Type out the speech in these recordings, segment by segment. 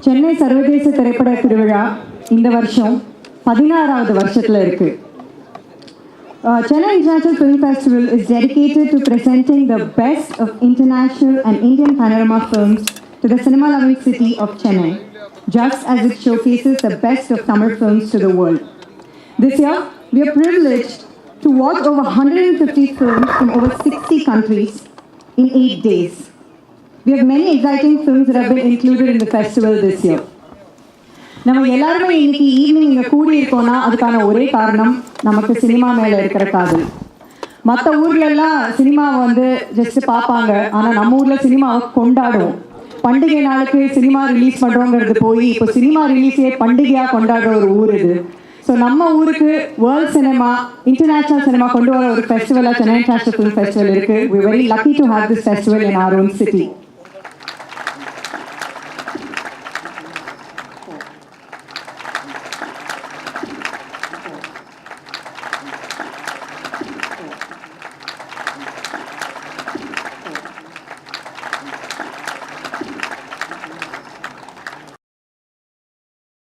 சென்னை சர்வதேச திரைப்பட திருவிழா இந்த வருஷம் 16வது வருஷத்துல இருக்கு. Chennai International Film Festival is dedicated to presenting the best of international and Indian panorama films to the cinema-loving city of Chennai, just as it showcases the best of Tamil films to the world. This year, we are privileged to watch over 150 films from over 60 countries in 8 days. We have many exciting films that have been included in the festival this year. நம்ம எல்லாருமே இன்னைக்கு evening இங்கே கூடி இருக்கோம்னா அதுக்கான ஒரே காரணம் நமக்கு சினிமா மேலே இருக்கிற காதல். மற்ற ஊர்லெல்லாம் சினிமாவை வந்து ஜஸ்ட் பார்ப்பாங்க, ஆனால் நம்ம ஊரில் சினிமாவை கொண்டாடுவோம். பண்டிகை நாளுக்கு சினிமா ரிலீஸ் பண்ணுறோங்கிறது போய் இப்போ சினிமா ரிலீஸே பண்டிகையாக கொண்டாடுற ஒரு ஊர் இது. ஸோ நம்ம ஊருக்கு வேர்ல்ட் சினிமா, இன்டர்நேஷ்னல் சினிமா கொண்டு வர ஒரு ஃபெஸ்டிவலாக சென்னை இன்டர்நேஷ்னல் ஃபிலிம் ஃபெஸ்டிவல் இருக்குது. We very lucky to have this festival in our own city.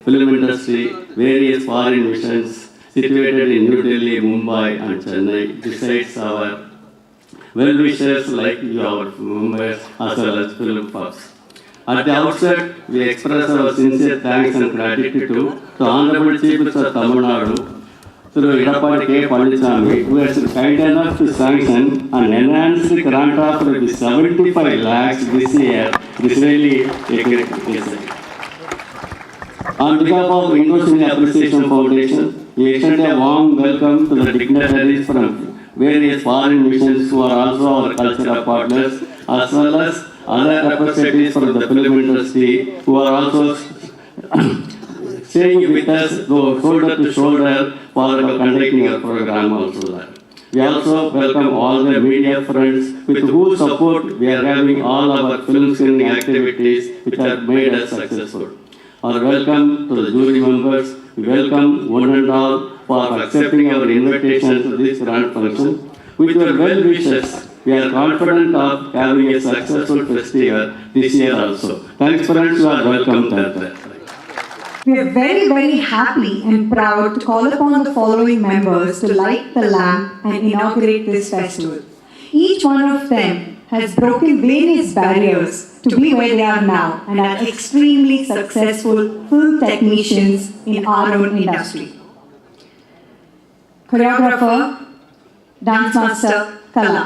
Film industry, various foreign missions situated in New Delhi, Mumbai and Chennai, besides our well-wishers like you, our members, as well as film puffs. At the outset, we express our sincere thanks and gratitude to Honorable Chief Minister of Tamil Nadu, through Edappadi K. Palaniswamy, who has been kind enough to sanction an enhanced grant of 75 lakhs this year. This is really a great message. On behalf of Inauguration Appreciation Foundation, we extend a warm welcome to the dignitaries from various foreign missions who are also our cultural partners, as well as other representatives from the film industry who are also staying with us shoulder to shoulder for conducting our program also. We also welcome all the media friends with whose support we are having all our film screening activities which have made us successful. Our welcome to the jury members. We welcome one and all for accepting our invitation to this grand function. With your well wishes, we are confident of having a successful festival this year also. Thanks friends, you are welcome. We are very, very happy and proud to call upon the following members to light the lamp and inaugurate this festival. Each one of them has broken various barriers to be where they are now and are extremely successful film technicians in our own industry. Choreographer, dance master, Kala.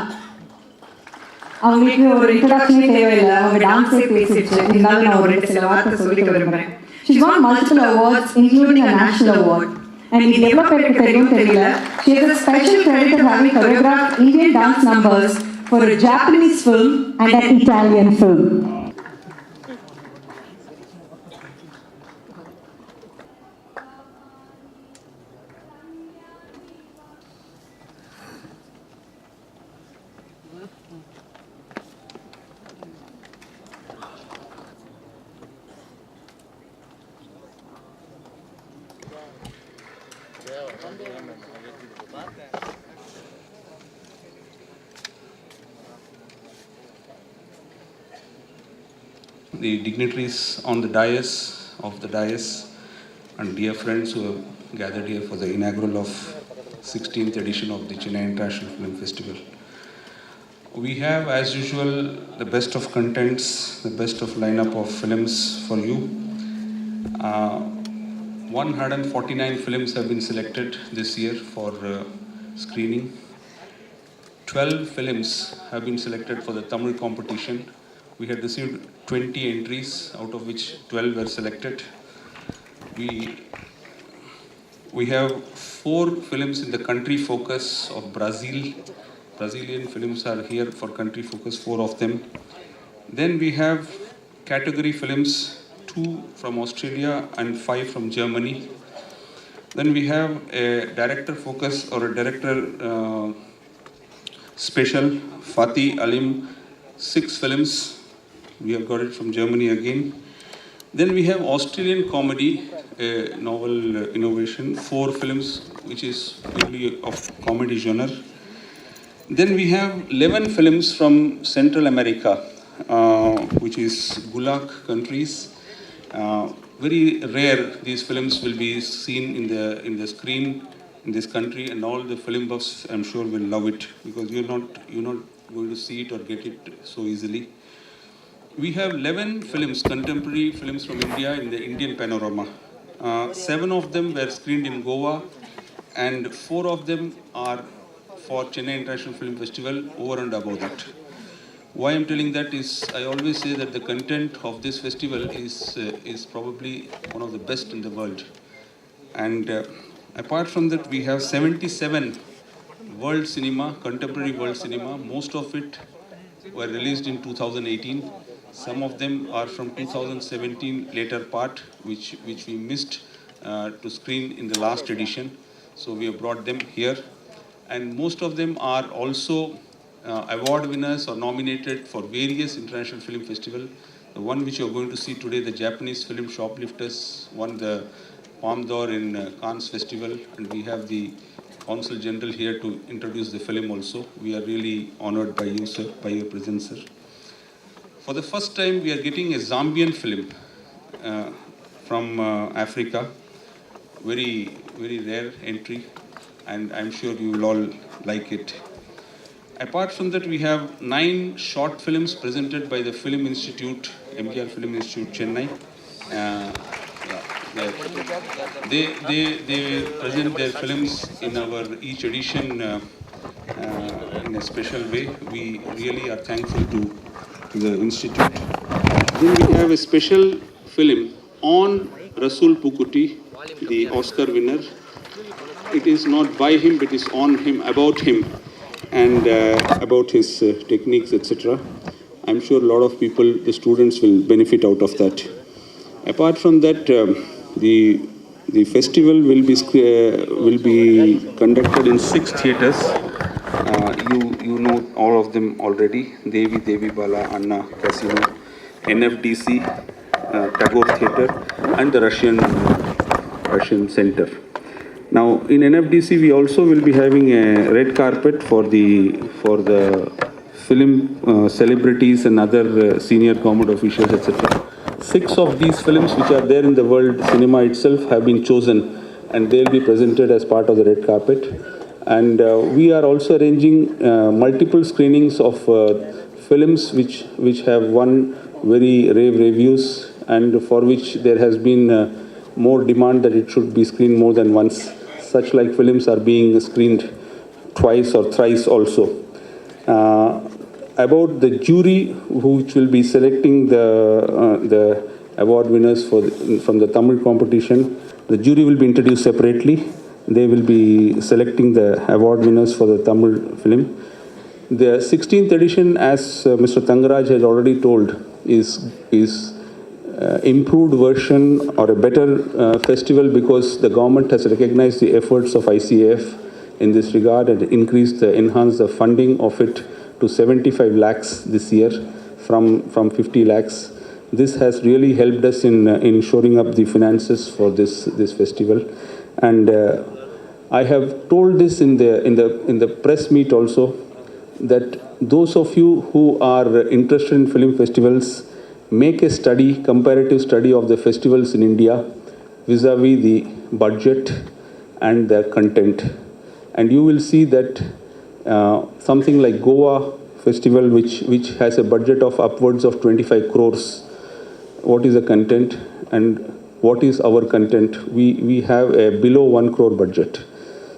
அவங்களுக்கு ஒரு இன்ட்ரோடக்ஷனே தேவையில்லை, அவங்க டான்ஸே பேசிடுச்சு. இருந்தாலும் நான் ஒரு சில வார்த்தை சொல்லிக்க விரும்புகிறேன். She's won multiple awards, including a national award. And in development தெரியல, she has a special credit of having choreographed Indian dance numbers for a Japanese film and an Italian film. The dignitaries on the dais and dear friends who have gathered here for the inaugural of 16th edition of the Chennai International Film Festival. We have, as usual, the best of contents, the best of lineup of films for you. 149 films have been selected this year for screening. 12 films have been selected for the Tamil competition. We had received 20 entries, out of which 12 were selected. We have 4 films in the country focus of Brazil. Brazilian films are here for country focus, 4 of them. Then we have category films, 2 from Australia and 5 from Germany. Then we have a director focus or a director special, Fatih Alim, 6 films. We have got it from Germany again. Then we have Australian comedy, a novel Inauguration, 4 films, which is really of comedy genre. Then we have 11 films from Central America, which is Gulag countries, Very rare these films will be seen in the screen in this country, and all the film buffs, I'm sure, will love it, because you're not going to see it or get it so easily. We have 11 films, contemporary films from India in the Indian panorama. 7 of them were screened in Goa, and 4 of them are for Chennai International Film Festival, over and above that. Why I'm telling that is, I always say that the content of this festival is probably one of the best in the world. And apart from that, we have 77 world cinema, contemporary world cinema. Most of it were released in 2018. Some of them are from 2017 later part, which we missed to screen in the last edition. So we have brought them here. And most of them are also award winners or nominated for various international film festivals. The one which you are going to see today, the Japanese film Shoplifters, won the Palme d'Or in Cannes Festival, and we have the Consul General here to introduce the film also. We are really honored by you, sir, by your presence, sir. For the first time, we are getting a Zambian film from Africa. Very, very rare entry, and I'm sure you will all like it. Apart from that, we have 9 short films presented by the Film Institute, MGR Film Institute, Chennai. They present their films in our each edition in a special way. We really are thankful to the Institute. Then we have a special film on Rasul Pukuti, the Oscar winner. It is not by him, but it is on him, about him, and about his techniques, etc. I'm sure a lot of people, the students, will benefit out of that. Apart from that, the festival will be conducted in 6 theatres. You know all of them already: Devi Bala, Anna Casino, NFDC, Tagore Theatre, and the Russian Center. Now, in NFDC, we also will be having a red carpet for the film celebrities and other senior government officials, etc. 6 of these films, which are there in the world cinema itself, have been chosen, and they'll be presented as part of the red carpet. And we are also arranging multiple screenings of films which have won very rave reviews, and for which there has been more demand that it should be screened more than once. Such like films are being screened twice or thrice also. About the jury, which will be selecting the award winners from the Tamil competition, the jury will be introduced separately. They will be selecting the award winners for the Tamil film. The 16th edition, as Mr. Tangaraj has already told, is improved version or a better festival, because the government has recognized the efforts of ICAF in this regard and enhanced the funding of it to 75 lakhs this year from 50 lakhs. This has really helped us in shoring up the finances for this festival. And I have told this in the press meet also, that those of you who are interested in film festivals, make a comparative study of the festivals in India vis-a-vis the budget and the content. And you will see that something like Goa festival, which has a budget of upwards of 25 crores, what is the content and what is our content? We have a below 1 crore budget.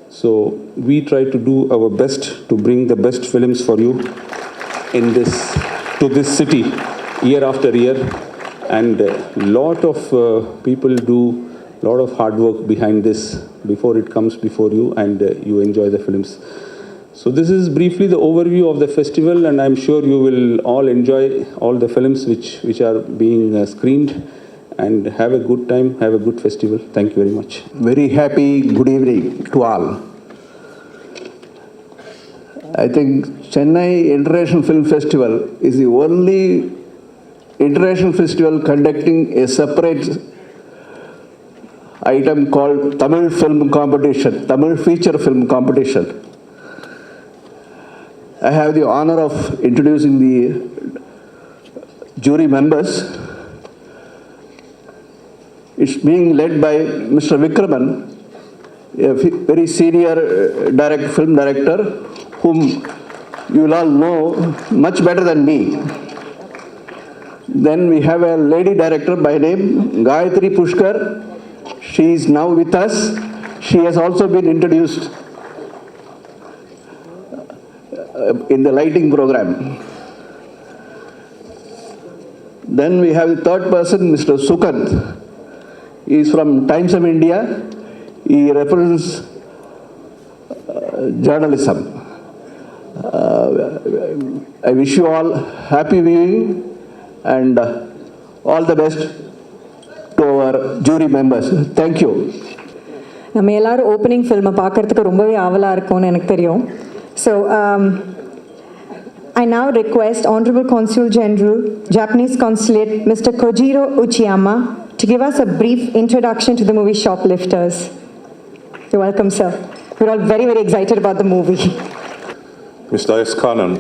So we try to do our best to bring the best films for you to this city year after year, and a lot of people do a lot of hard work behind this before it comes before you, and you enjoy the films. So this is briefly the overview of the festival, and I'm sure you will all enjoy all the films which are being screened, and have a good time, have a good festival. Thank you very much. Very happy good evening to all. I think Chennai International Film Festival is the only international festival conducting a separate item called Tamil Film Competition, Tamil Feature Film Competition. I have the honor of introducing the jury members. It's being led by Mr. Vikraman, a very senior film director, whom you will all know much better than me. Then we have a lady director by name Gayatri Pushkar. She is now with us. She has also been introduced in the lighting program. Then we have the third person, Mr. Sukant. He is from Times of India. He represents journalism. I wish you all happy viewing and all the best to our jury members. Thank you. நம்ம எல்லாரும் opening ஃபில்மை பார்க்கறதுக்கு ரொம்பவே ஆவலாக இருக்கும்னு எனக்கு தெரியும். So I now request Honorable Consul General, Japanese Consulate, Mr. Kojiro Uchiyama, to give us a brief introduction to the movie Shoplifters. You're welcome, sir. We're all very, very excited about the movie. Mr. S. Kanan,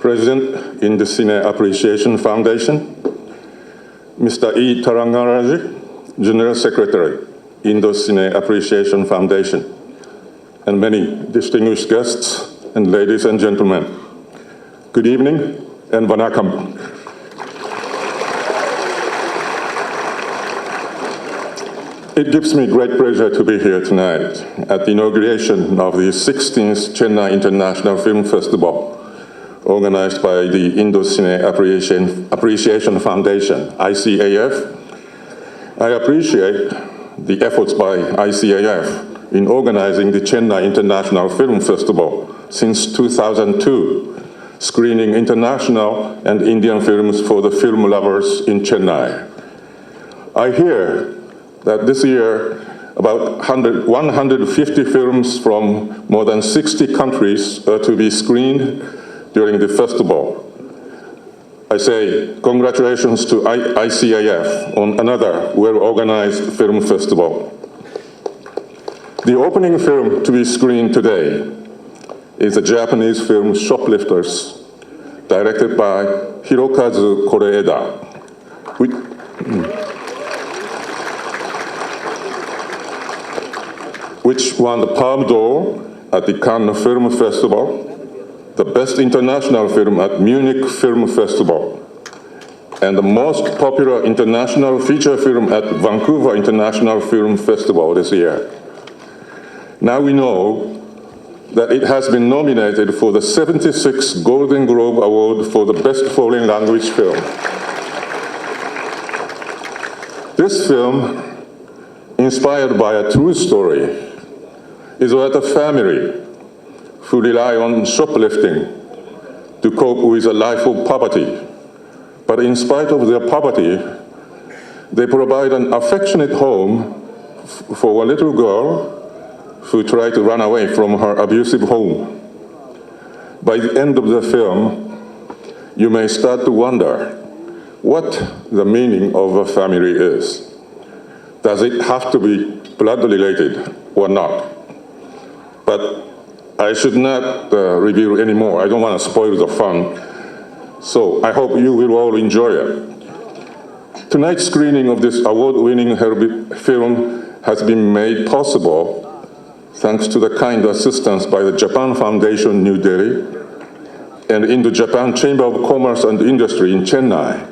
President, Indocine Appreciation Foundation. Mr. E. Tarangaraji, General Secretary, Indocine Appreciation Foundation. And many distinguished guests and ladies and gentlemen. Good evening and vanakkam. It gives me great pleasure to be here tonight at the inauguration of the 16th Chennai International Film Festival, organized by the Indocine Appreciation Foundation, ICAF. I appreciate the efforts by ICAF in organizing the Chennai International Film Festival since 2002, screening international and Indian films for the film lovers in Chennai. I hear that this year about 150 films from more than 60 countries are to be screened during the festival. I say congratulations to ICAF on another well-organized film festival. The opening film to be screened today is the Japanese film Shoplifters, directed by Hirokazu Koreeda, which won the Palme d'Or at the Cannes Film Festival, the Best International Film at Munich Film Festival, and the most popular international feature film at Vancouver International Film Festival this year. Now we know that it has been nominated for the 76th Golden Globe Award for the Best Foreign Language Film. This film, inspired by a true story, is about a family who rely on shoplifting to cope with a life of poverty. But in spite of their poverty, they provide an affectionate home for a little girl who tried to run away from her abusive home. By the end of the film, you may start to wonder what the meaning of a family is. Does it have to be blood related or not? But I should not reveal any more. I don't want to spoil the fun. So I hope you will all enjoy it. Tonight's screening of this award-winning film has been made possible thanks to the kind assistance by the Japan Foundation, New Delhi, and Indo-Japan Chamber of Commerce and Industry in Chennai.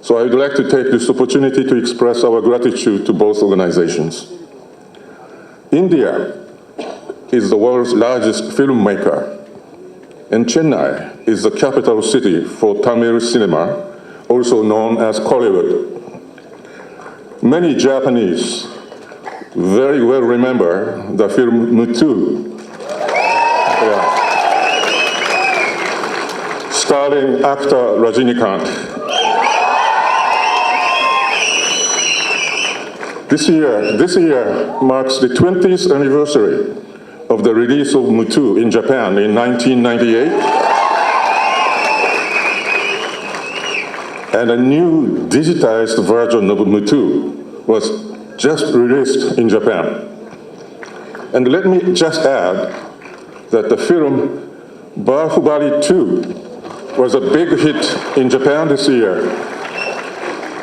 So I would like to take this opportunity to express our gratitude to both organizations. India is the world's largest filmmaker, and Chennai is the capital city for Tamil cinema, also known as Kollywood. Many Japanese very well remember the film Mutu, starring actor Rajinikanth. This year marks the 20th anniversary of the release of Mutu in Japan in 1998, and a new digitized version of Mutu was just released in Japan. And let me just add that the film Bahubali 2 was a big hit in Japan this year,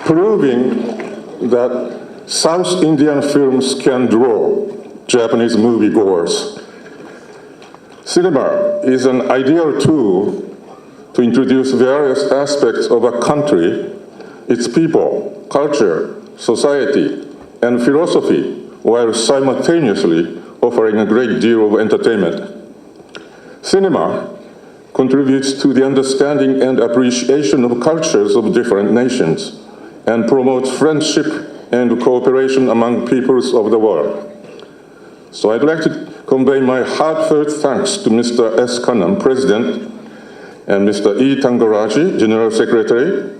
proving that South Indian films can draw Japanese moviegoers. Cinema is an ideal tool to introduce various aspects of a country, its people, culture, society, and philosophy, while simultaneously offering a great deal of entertainment. Cinema contributes to the understanding and appreciation of cultures of different nations and promotes friendship and cooperation among peoples of the world. So I'd like to convey my heartfelt thanks to Mr. S. Kannan, President, and Mr. E. Tangaraji, General Secretary,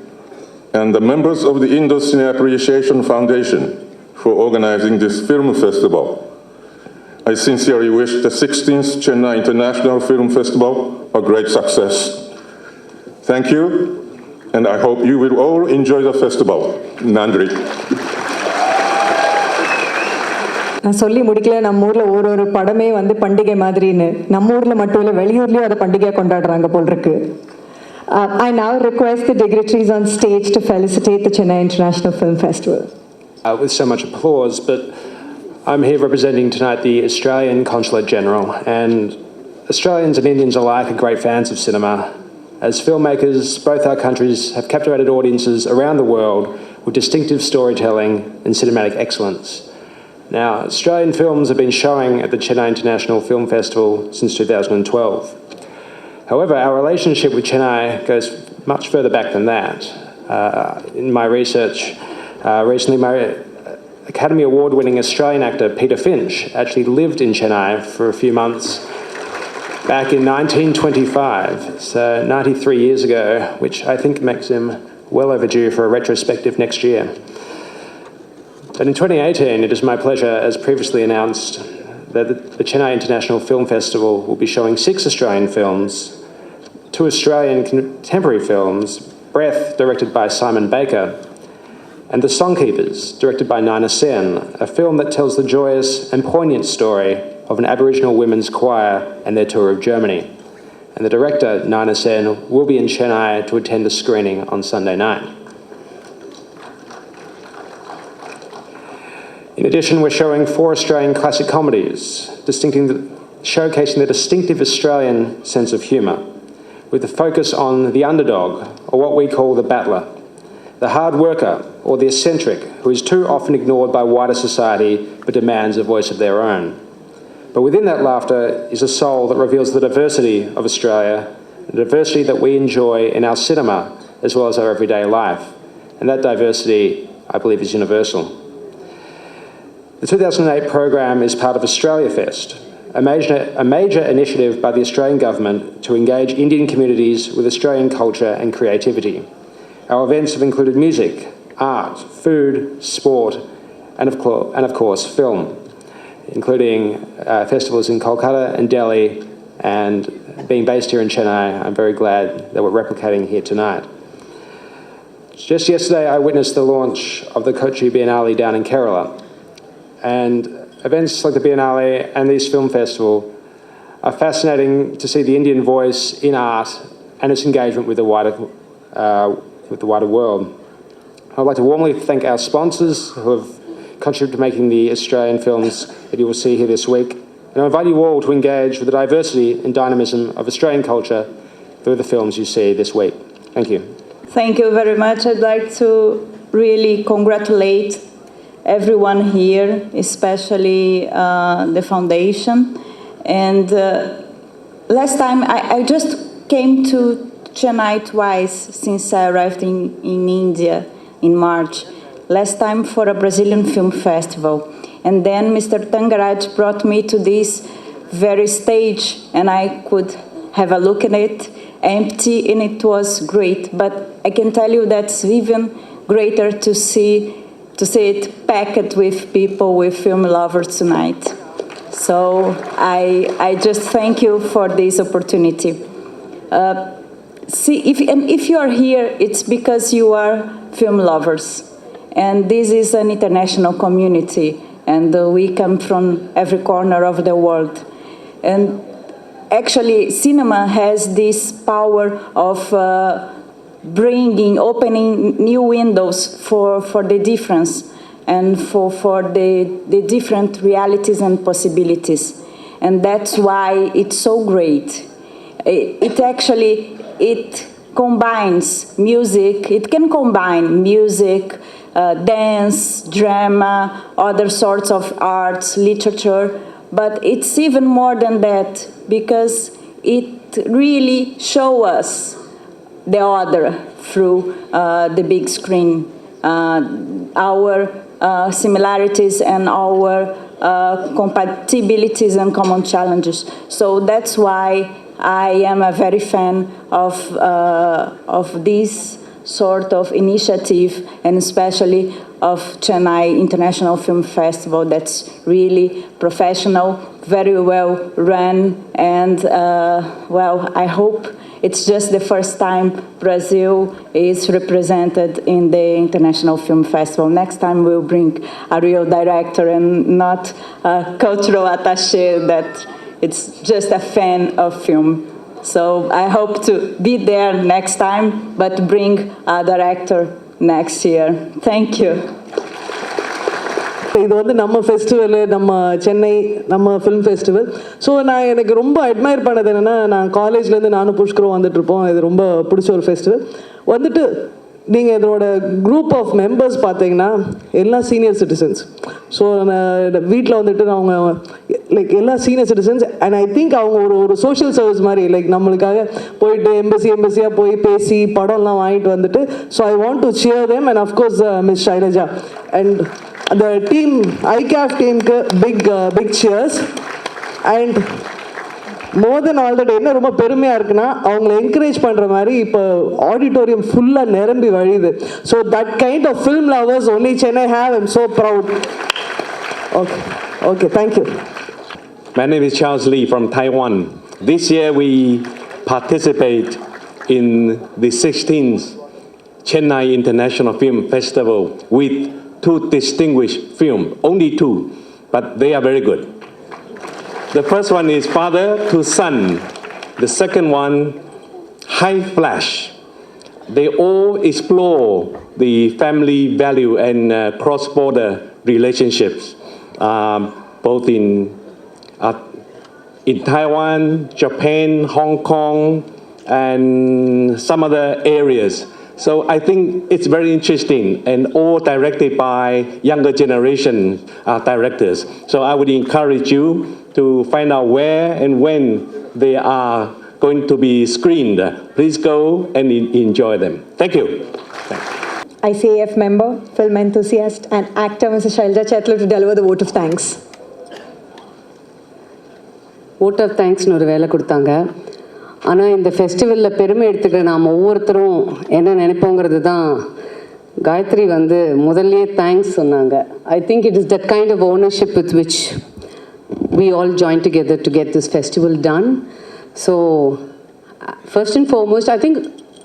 and the members of the Indo Cine Appreciation Foundation for organizing this film festival. I sincerely wish the 16th Chennai International Film Festival a great success. Thank you, and I hope you will all enjoy the festival. Nandri. நான் சொல்லி முடிக்கல, நம்ம ஊரில் ஒரு படமே வந்து பண்டிகை மாதிரின்னு. நம்ம ஊரில் மட்டும் இல்லை, வெளியூர்லேயும் அதை பண்டிகையாக கொண்டாடுறாங்க போல் இருக்கு. I now request the dignitaries on stage to felicitate the Chennai International Film Festival. With so much applause, but I'm here representing tonight the Australian Consulate General, and Australians and Indians alike are great fans of cinema. As filmmakers, both our countries have captivated audiences around the world with distinctive storytelling and cinematic excellence. Now, Australian films have been showing at the Chennai International Film Festival since 2012. However, our relationship with Chennai goes much further back than that. In my research, recently my Academy Award-winning Australian actor Peter Finch actually lived in Chennai for a few months back in 1925, so 93 years ago, which I think makes him well overdue for a retrospective next year. But in 2018, it is my pleasure, as previously announced, that the Chennai International Film Festival will be showing 6 Australian films, 2 Australian contemporary films, Breath, directed by Simon Baker, and The Songkeepers, directed by Nina Sen, a film that tells the joyous and poignant story of an Aboriginal women's choir and their tour of Germany. And the director, Nina Sen, will be in Chennai to attend the screening on Sunday night. In addition, we're showing 4 Australian classic comedies, showcasing the distinctive Australian sense of humour, with a focus on the underdog, or what we call the battler, the hard worker, or the eccentric, who is too often ignored by wider society but demands a voice of their own. But within that laughter is a soul that reveals the diversity of Australia, the diversity that we enjoy in our cinema as well as our everyday life. And that diversity, I believe, is universal. The 2008 program is part of Australia Fest, a major initiative by the Australian government to engage Indian communities with Australian culture and creativity. Our events have included music, art, food, sport, and of course film, including festivals in Kolkata and Delhi, and being based here in Chennai, I'm very glad that we're replicating here tonight. Just yesterday, I witnessed the launch of the Kochi Biennale down in Kerala. And events like the Biennale and this film festival are fascinating to see the Indian voice in art and its engagement with the wider world. I'd like to warmly thank our sponsors who have contributed to making the Australian films that you will see here this week. And I invite you all to engage with the diversity and dynamism of Australian culture through the films you see this week. Thank you. Thank you very much. I'd like to really congratulate everyone here, especially the foundation. And last time, I just came to Chennai twice since I arrived in India in March. Last time for a Brazilian film festival. And then Mr. Tangaraj brought me to this very stage, and I could have a look at it, empty, and it was great. But I can tell you that's even greater to see it packed with people, with film lovers tonight. So I just thank you for this opportunity. If you are here, it's because you are film lovers. And this is an international community, and we come from every corner of the world. And actually, cinema has this power of opening new windows for the difference. and for the different realities and possibilities. And that's why it's so great. It actually combines music. It can combine music, dance, drama, other sorts of arts, literature, but it's even more than that, because it really shows us the other through the big screen, our similarities and our compatibilities and common challenges. So that's why I am a very fan of this sort of initiative, and especially of Chennai International Film Festival. That's really professional, very well run, and well, I hope it's just the first time Brazil is represented in the International Film Festival. Next time we'll bring a real director and not a cultural attaché that it's just a fan of film. So I hope to be there next time, but bring a director next year. Thank you. இது வந்து நம்ம festival, நம்ம சென்னை நம்ம film festival. So நான் எனக்கு ரொம்ப admire பண்ணது என்னென்னா, நான் காலேஜ்லேருந்து நானும் புஷ்கரும் வந்துட்டுருப்போம். இது ரொம்ப பிடிச்ச ஒரு ஃபெஸ்டிவல். வந்துட்டு நீங்கள் இதோட குரூப் ஆஃப் மெம்பர்ஸ் பார்த்தீங்கன்னா எல்லாம் சீனியர் சிட்டிசன்ஸ். ஸோ வீட்டில் வந்துட்டு அவங்க லைக் எல்லா senior citizens. And I think அவங்க ஒரு சோஷியல் சர்வீஸ் மாதிரி லைக் நம்மளுக்காக போயிட்டு எம்பசியாக போய் பேசி படம்லாம் வாங்கிட்டு வந்துட்டு. So I want to cheer them, and of course miss Shailaja and அந்த டீம், ஐகேஃப் டீமுக்கு big cheers. And more then all that என்ன ரொம்ப பெருமையாக இருக்குன்னா, அவங்கள என்கரேஜ் பண்ணுற மாதிரி இப்போ ஆடிட்டோரியம் ஃபுல்லாக நிரம்பி வழியுது. So that kind of film lovers only Chennai have. I'm so proud. Okay, thank you. My name is Charles Lee from Taiwan. This year we participate in the 16th Chennai International Film Festival with 2 distinguished films, only 2, but they are very good. The first one is Father to Son. The second one, High Flash. They all explore the family value and cross-border relationships, both in Taiwan, Japan, Hong Kong, and some other areas. So I think it's very interesting, and all directed by younger generation directors. So I would encourage you to find out where and when they are going to be screened. Please go and enjoy them. Thank you. ICAF member, film enthusiast, and actor Mrs. Shailja Chetlu to deliver the vote of thanks. vote of thanksனு ஒரு வேலை கொடுத்தாங்க. ஆனால் இந்த ஃபெஸ்டிவலில் பெருமை எடுத்துக்கிற நாம் ஒவ்வொருத்தரும் என்ன நினைப்போங்கிறது தான் காயத்ரி வந்து முதல்லையே தேங்க்ஸ் சொன்னாங்க. I think it is that kind of ownership with which we all join together to get this festival done. So first and foremost, I think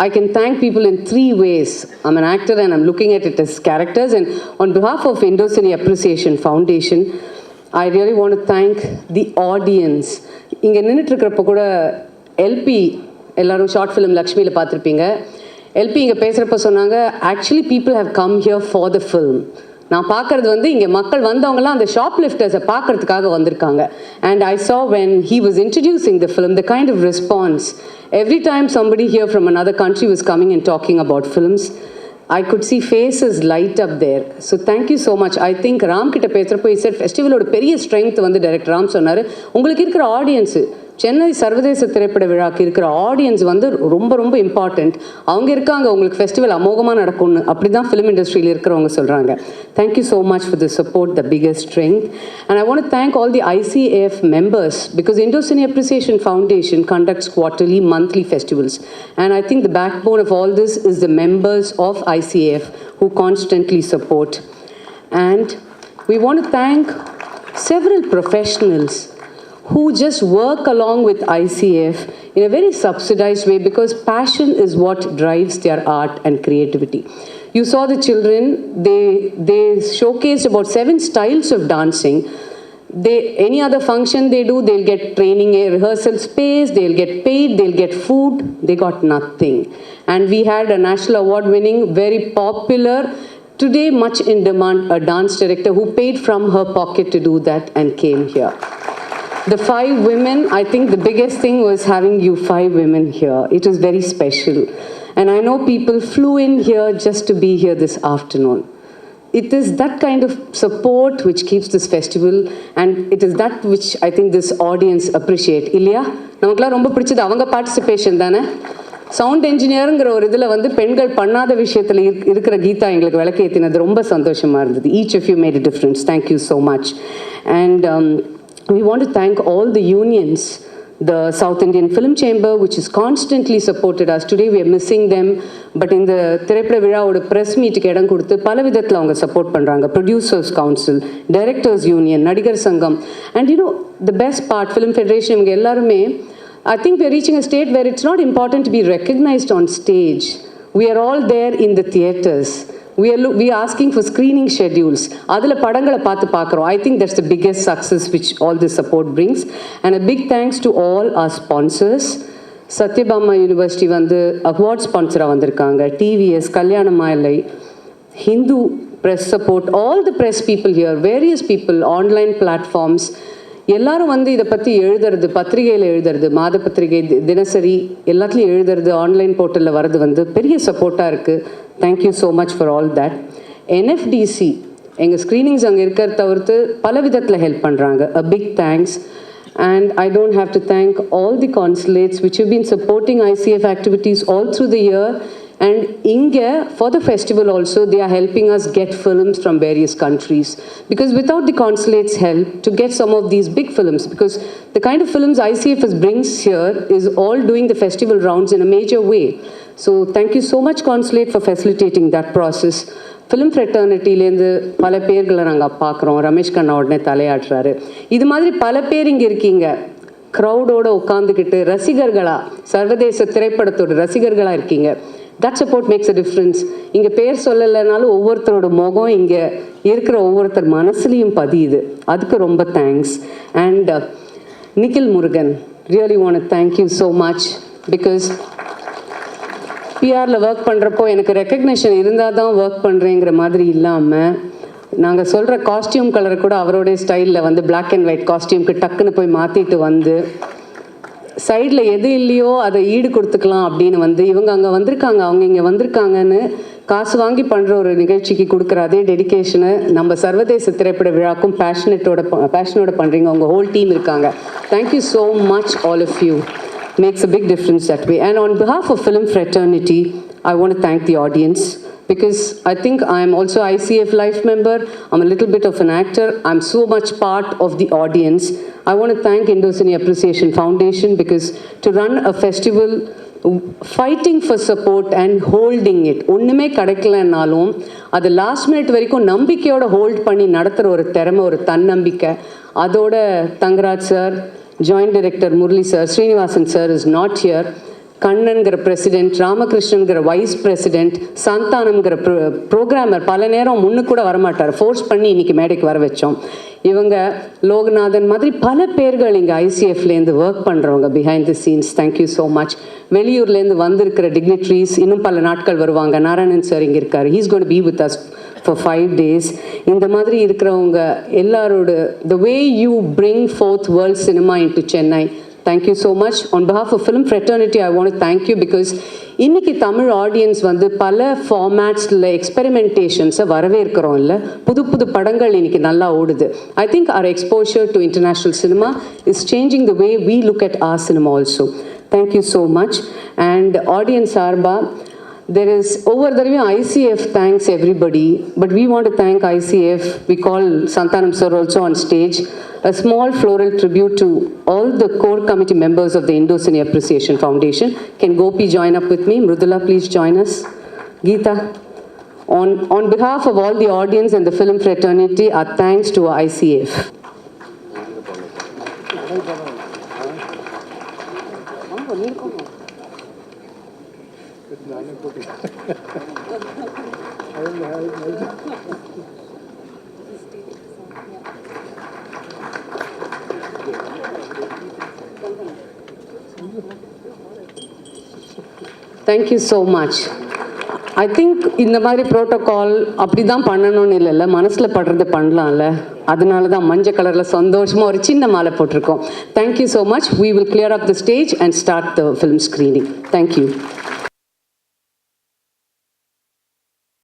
I can thank people in 3 ways. I'm an actor and I'm looking at it as characters, and on behalf of Indo-Cine Appreciation Foundation, I really want to thank the audience. இங்கே நின்றுட்டு இருக்கிறப்ப கூட LP எல்லாரும் short film லக்ஷ்மியில் பார்த்துருப்பீங்க. LP இங்கே பேசுகிறப்ப சொன்னாங்க, actually people have come here for the film. நான் பார்க்குறது வந்து இங்கே மக்கள் வந்தவங்கலாம் அந்த ஷாப் லிஃப்டர்ஸை பார்க்குறதுக்காக வந்திருக்காங்க. And I saw when he was introducing the film, the kind of response. Every time somebody here from another country was coming and talking about films, I could see faces light up there. So thank you so much. I think Ram கிட்ட பேசுகிறப்போ he said ஃபெஸ்டிவலோட பெரிய strength வந்து director Ram சொன்னார், உங்களுக்கு இருக்கிற audience Chennai சர்வதேச திரைப்பட விழாக்கு இருக்கிற ஆடியன்ஸ் வந்து ரொம்ப ரொம்ப இம்பார்ட்டண்ட். அவங்க இருக்காங்க, உங்களுக்கு ஃபெஸ்டிவல் அமோகமாக நடக்கும்னு அப்படி தான் ஃபிலிம் இண்டஸ்ட்ரியில் இருக்கிறவங்க சொல்கிறாங்க. Thank you so much for the support, the biggest strength. And I want to thank all the ICAF members, because Indo-Cine Appreciation Foundation conducts quarterly, monthly festivals. And I think the backbone of all this is the members of ICAF who constantly support. And we want to thank several professionals who just work along with ICF in a very subsidized way, because passion is what drives their art and creativity. You saw the children, they showcased about 7 styles of dancing. Any other function they do, they'll get training, a rehearsal space, they'll get paid, they'll get food. They got nothing. And we had a national award winning, very popular today much in demand, a dance director who paid from her pocket to do that and came here. The 5 women, I think the biggest thing was having you 5 women here. It was very special. And I know people flew in here just to be here this afternoon. It is that kind of support which keeps this festival, and it is that which I think this audience appreciate. இல்லையா நமக்குலாம் ரொம்ப பிடிச்சது அவங்க participation தானே. Sound என்ஜினியருங்கிற ஒரு இதில் வந்து பெண்கள் பண்ணாத விஷயத்தில் இருக்கிற கீதா எங்களுக்கு விளக்கேற்றினது ரொம்ப சந்தோஷமாக இருந்தது. Each of you made a difference. Thank you so much. And we want to thank all the unions, the South Indian Film Chamber, which has constantly supported us. Today we are missing them, but in the திரைப்பட விழாவோட press meetக்கு இடம் கொடுத்து பல விதத்தில் அவங்க support பண்ணுறாங்க. Producers Council, Directors Union, நடிகர் சங்கம், and you know the best part, Film Federation, இவங்க எல்லாருமே, I think we are reaching a state where it's not important to be recognized on stage. We are all there in the theatres. We are asking for screening schedules. அதில் படங்களை பார்க்குறோம். I think that's the biggest success which all this support brings. And a big thanks to all our sponsors. Satyabama University வந்து award sponsor-ஆ வந்திருக்காங்க. TVS, Kalyanamai, Hindu press support, all the press people here, various people, online platforms. எல்லாரும் வந்து இதை பற்றி எழுதுறது, பத்திரிகையில் எழுதுறது, மாத பத்திரிகை, தினசரி எல்லாத்துலேயும் எழுதுறது, ஆன்லைன் போர்ட்டலில் வர்றது வந்து பெரிய சப்போர்ட்டாக இருக்குது. Thank you so much for all that. NFDC எங்கள் ஸ்க்ரீனிங்ஸ் அங்கே இருக்கிறத தவிர்த்து பல விதத்தில் ஹெல்ப் பண்ணுறாங்க. A big thanks. And I don't have to thank all the consulates which have been supporting ICF activities all through the year. And Inge, for the festival also, they are helping us get films from various countries. Because without the consulates' help, to get some of these big films, because the kind of films ICF brings here is all doing the festival rounds in a major way. So thank you so much, consulate, for facilitating that process. Film ஃப்ரெட்டர்னிட்டிலேருந்து பல பேர்களை நாங்கள் பார்க்குறோம். ரமேஷ் கண்ணா உடனே தலையாட்டுறாரு. இது மாதிரி பல பேர் இங்கே இருக்கீங்க. க்ரௌடோடு உட்காந்துக்கிட்டு ரசிகர்களாக, சர்வதேச திரைப்படத்தோட ரசிகர்களாக இருக்கீங்க. That support maths a difference. இங்கே பேர் சொல்லலைனாலும் ஒவ்வொருத்தரோட முகம் இங்கே இருக்கிற ஒவ்வொருத்தர் மனசுலையும் பதியுது. அதுக்கு ரொம்ப thanks. And Nikhil Murugan, really want to thank you so much. Because பிஆரில் ஒர்க் பண்ணுறப்போ எனக்கு ரெக்கக்னேஷன் இருந்தால் தான் ஒர்க் பண்ணுறேங்கிற மாதிரி இல்லாமல், நாங்கள் சொல்கிற காஸ்டியூம் கலரை கூட அவரோடைய ஸ்டைலில் வந்து பிளாக் அண்ட் ஒயிட் காஸ்டியூம்க்கு டக்குன்னு போய் மாற்றிட்டு வந்து சைடில் எது இல்லையோ அதை ஈடு கொடுத்துக்கலாம் அப்படின்னு வந்து இவங்க அங்கே வந்திருக்காங்க, அவங்க இங்கே வந்திருக்காங்கன்னு காசு வாங்கி பண்ணுற ஒரு நிகழ்ச்சிக்கு கொடுக்குற அதே டெடிக்கேஷனை நம்ம சர்வதேச திரைப்பட விழாக்கும் பேஷனோட பண்ணுறீங்க. உங்கள் ஹோல் டீம் இருக்காங்க. Thank you so much all of you. Makes a big difference that way. And on behalf of Film Fraternity, I want to thank the audience, because I think I'm also ICF Life member. I'm a little bit of an actor. I'm so much part of the audience. I want to thank Indo-Cine Appreciation Foundation, because to run a festival, fighting for support and holding it, ஒன்றுமே கிடைக்கலனாலும் அது last minute வரைக்கும் நம்பிக்கையோட hold பண்ணி நடத்துகிற ஒரு திறமை, ஒரு தன்னம்பிக்கை. அதோட Thangaraj sir, Joint Director Murli sir, Srinivasan sir is not here. கண்ணன்கிற பிரசிடென்ட், ராமகிருஷ்ணன்கிற வைஸ் பிரசிடென்ட், சந்தானம்ங்கிற ப்ரோக்ராமர் பல நேரம் முன்னுக்கு கூட வரமாட்டார். ஃபோர்ஸ் பண்ணி இன்னைக்கு மேடைக்கு வர வச்சோம். இவங்க லோகநாதன் மாதிரி பல பேர்கள் இங்கே ஐசிஎஃப்லேருந்து ஒர்க் பண்ணுறவங்க behind the scenes. Thank you so much. வெளியூர்லேருந்து வந்திருக்கிற டிக்னிட்ரிஸ் இன்னும் பல நாட்கள் வருவாங்க. நாராயணன் சார் இங்கே இருக்கார். He's gonna be with us for 5 days. இந்த மாதிரி இருக்கிறவங்க எல்லாரோட the way you bring forth world cinema into Chennai, thank you so much. On behalf of Film Fraternity, I want to thank you, because இன்னைக்கு Tamil audience வந்து பல ஃபார்மேட்ஸில் எக்ஸ்பெரிமெண்டேஷன்ஸை வரவேற்கிறோம். இல்லை, புது புது படங்கள் இன்னைக்கு நல்லா ஓடுது. I think our exposure to international cinema is changing the way we look at our cinema also. Thank you so much. And audience சார்பா there is over the ICF thanks everybody, but we want to thank ICF. We call Santanam sir also on stage. A small floral tribute to all the core committee members of the Indo-Cine Appreciation Foundation. Can Gopi join up with me? Mrudula, please join us. Geeta. On behalf of all the audience and the film fraternity, our thanks to ICF. Thank you so much. I think இந்த மாதிரி protocol அப்படி தான் பண்ணணும்னு இல்லைல்ல, மனசில் படுறது பண்ணலாம்ல. அதனால தான் மஞ்சள் கலரில் சந்தோஷமாக ஒரு சின்ன மாலை போட்டிருக்கோம். Thank you so much. We will clear up the stage and start the film screening. Thank you.